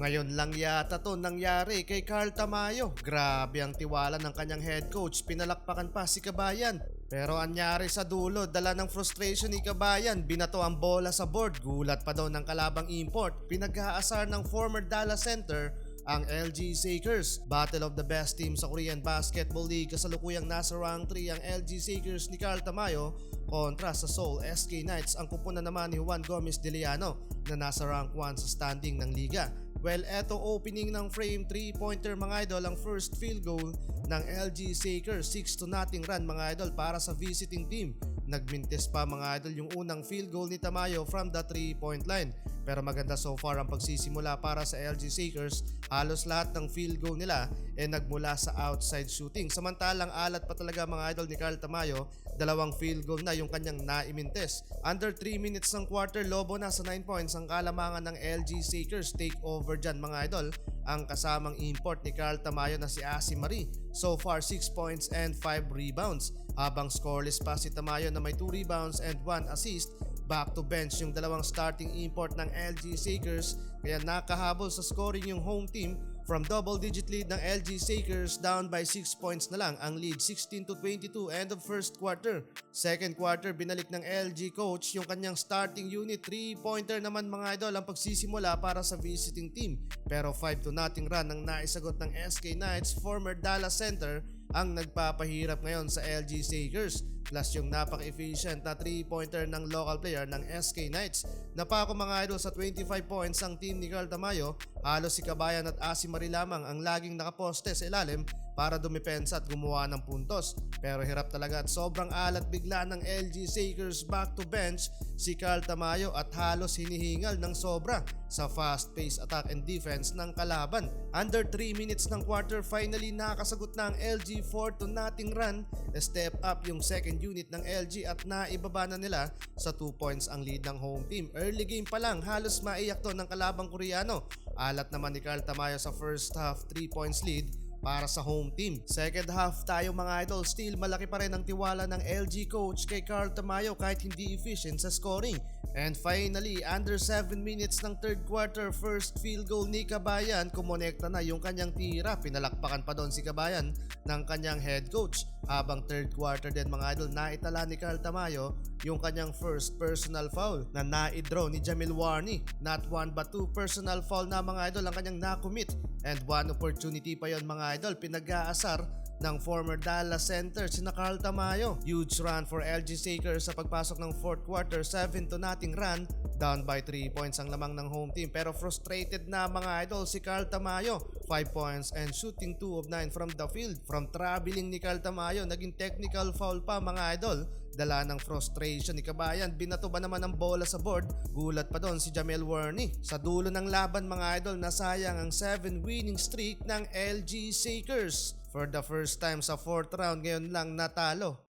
Ngayon lang yata to nangyari kay Carl Tamayo. Grabe ang tiwala ng kanyang head coach, pinalakpakan pa si Kabayan. Pero anyari sa dulo, dala ng frustration ni Kabayan, binato ang bola sa board. Gulat pa daw ng kalabang import, pinag-aasar ng former Dallas center ang LG Sakers. Battle of the best team sa Korean Basketball League, kasalukuyang nasa rank 3 ang LG Sakers ni Carl Tamayo kontra sa Seoul SK Knights, ang kupunan naman ni Juan Gomez de Liano na nasa rank 1 sa standing ng liga. Well, eto opening ng frame 3-pointer mga idol, ang first field goal ng LG Sakers, 6-0 run mga idol para sa visiting team. Nagmintis pa mga idol yung unang field goal ni Tamayo from the 3-point line. Pero maganda so far ang pagsisimula para sa LG Sakers. Halos lahat ng field goal nila nagmula sa outside shooting. Samantalang alat pa talaga mga idol ni Carl Tamayo, dalawang field goal na yung kanyang naimintis. Under 3 minutes ng quarter, lobo na sa 9 points ang kalamangan ng LG Sakers. Take over dyan mga idol ang kasamang import ni Carl Tamayo na si Asi Marie. So far 6 points and 5 rebounds. Habang scoreless pa si Tamayo na may 2 rebounds and 1 assist. Back to bench yung dalawang starting import ng LG Sakers, kaya nakahabol sa scoring yung home team. From double digit lead ng LG Sakers, down by 6 points na lang ang lead, 16-22 end of first quarter. Second quarter, binalik ng LG coach yung kanyang starting unit. 3-pointer naman mga idol ang pagsisimula para sa visiting team. Pero 5-0 run ang naisagot ng SK Knights, former Dallas center ang nagpapahirap ngayon sa LG Sakers. Plus yung napaka-efficient na 3-pointer ng local player ng SK Knights. Napako mga idol sa 25 points ang team ni Carl Tamayo. Halos si Kabayan at Asi Marie lamang ang laging nakaposte sa ilalim para dumepensa at gumawa ng puntos. Pero hirap talaga at sobrang alat bigla ng LG Sakers. Back to bench si Carl Tamayo at halos hinihingal ng sobra sa fast-paced attack and defense ng kalaban. Under 3 minutes ng quarter, finally nakasagot na ang LG 4-0 run. Step up yung second unit ng LG at naibaba na nila sa 2 points ang lead ng home team. Early game pa lang, halos maiyak to ng kalabang Koreano. Alat naman ni Carl Tamayo sa first half, 3 points lead para sa home team. Second half tayo mga idol, still malaki pa rin ang tiwala ng LG coach kay Carl Tamayo kahit hindi efficient sa scoring. And finally, under 7 minutes ng third quarter, first field goal ni Kabayan, kumonekta na yung kanyang tira. Pinalakpakan pa doon si Kabayan ng kanyang head coach. Habang third quarter din mga idol, naitala ni Carl Tamayo yung kanyang first personal foul na na-draw ni Jamil Warney. Not one but 2 personal foul na mga idol ang kanyang nakumit. And one opportunity pa yon mga idol, pinag-aasar ng former Dallas center si Carl Tamayo. Huge run for LG Sakers sa pagpasok ng fourth quarter, 7-0 run. Down by 3 points ang lamang ng home team, pero frustrated na mga idol si Carl Tamayo. 5 points and shooting 2 of 9 from the field. From traveling ni Carl Tamayo, naging technical foul pa mga idol. Dala ng frustration ni Kabayan, binato ba naman ang bola sa board. Gulat pa doon si Jamel Warney. Sa dulo ng laban mga idol, nasayang ang 7 winning streak ng LG Sakers. For the first time sa 4th round, ngayon lang natalo.